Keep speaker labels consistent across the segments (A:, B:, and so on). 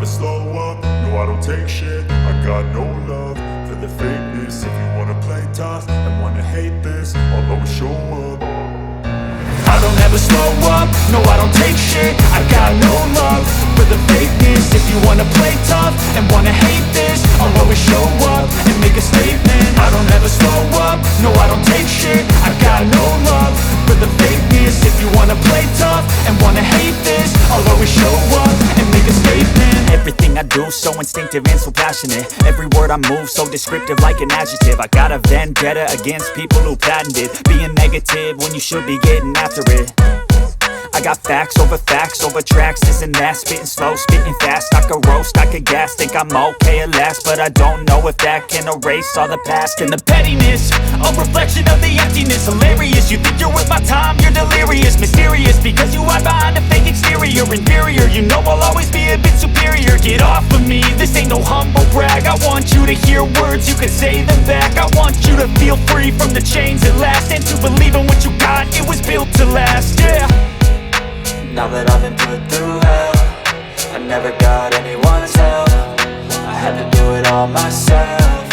A: slow up, no I don't take shit. I got no love for the fakeness. If you wanna play tough and wanna hate this, I'll always show up. I don't ever slow up, no I don't take shit. I got no love for the fakeness. If you wanna play tough and wanna hate this, I'll always show up and make a statement. I don't ever slow up, no I don't take shit. I got no love for the fakeness. If you wanna play tough and wanna hate this, I'll always show up and make a statement.
B: Everything I do so instinctive and so passionate. Every word I move so descriptive like an adjective. I got a vendetta against people who patented being negative when you should be getting after it. I got facts over tracks, this and that. Spitting slow, spitting fast. I could roast, I could gas. Think I'm okay at last, but I don't know if that can erase all the past. And the pettiness, a reflection of the emptiness. Hilarious, you think you're worth my time, you're delirious. Mysterious, because you hide behind a fake exterior. Inferior, you know I'll always be a bit superior. Get off of me, this ain't no humble brag. I want you to hear words, you can say them back. I want you to feel free from the chains at last, and to believe in what you got, it was built to last, yeah.
C: Now that I've been put through hell, I never got anyone's help. I had to do it all myself.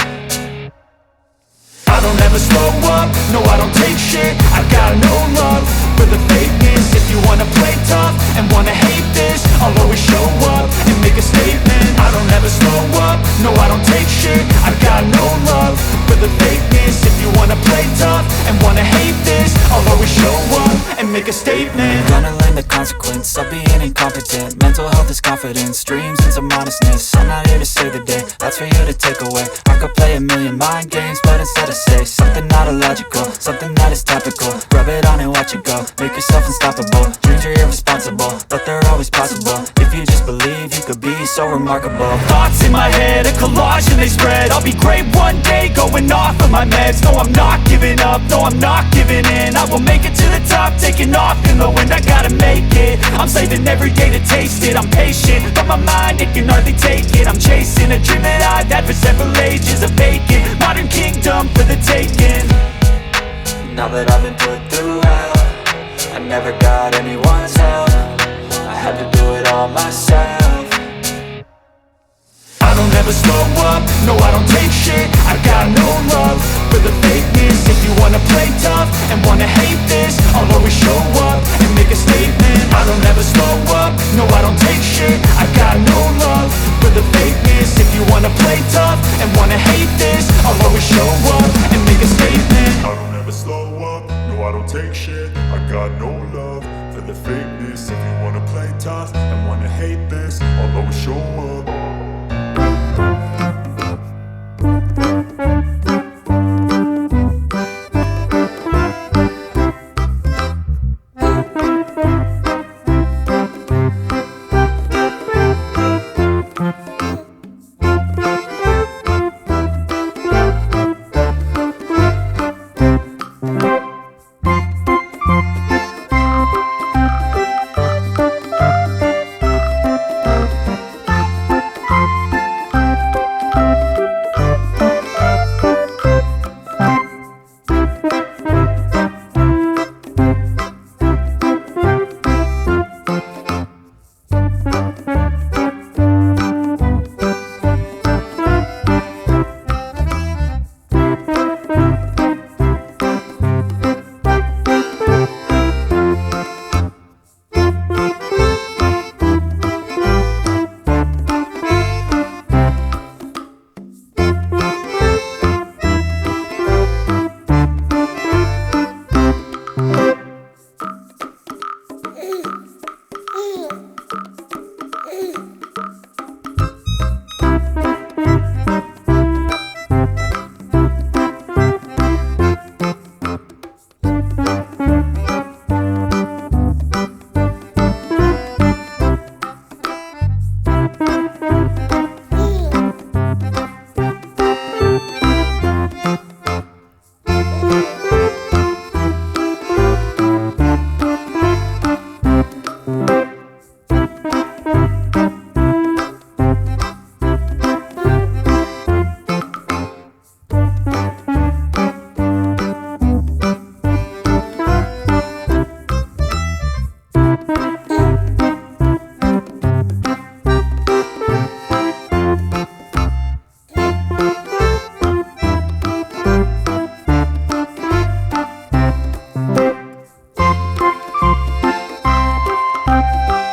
A: I don't ever slow up, no I don't take shit. I got no love for the fakeness. If you wanna play tough and wanna hate this, I'll always show up and make a statement. I don't ever slow up, no I don't take shit. I got no love for the fakeness. If you wanna play tough and wanna hate this, I'll always show up and make a statement.
C: Gonna learn the consequence of being incompetent. Mental health is confidence, dreams and some modestness. I'm not here to save the day, that's for you to take away. I could play a million mind games, but instead I say something not illogical, something that is topical. Rub it on and watch it go, make yourself unstoppable. Dreams are irresponsible, but they're always possible. If you just believe, you could be so remarkable.
B: Thoughts in my head, a collage and they spread. I'll be great one day, going off of my meds. No, I'm not giving up, no, I'm not giving in. I will make it to the top, taking off in the wind. I gotta make it, I'm saving every day to taste it. I'm patient, but my mind, it can hardly take it. I'm chasing a dream that I've had for several ages. A vacant, modern kingdom for the taking.
C: Now that I've been put through hell, I never got anyone's help. I had to do it all myself.
A: I don't ever slow up, no I don't take shit. I got no love for the fakeness. If you wanna play tough and wanna hate this, I'll always show up and make a statement. I don't ever slow up, no I don't take shit. I got no love for the fakeness. If you wanna play tough and wanna hate this, I'll always show up and make a statement. I don't ever slow up, no I don't take shit. I got no love for the fakeness. If you wanna play tough and wanna hate this, I'll always show up. Out.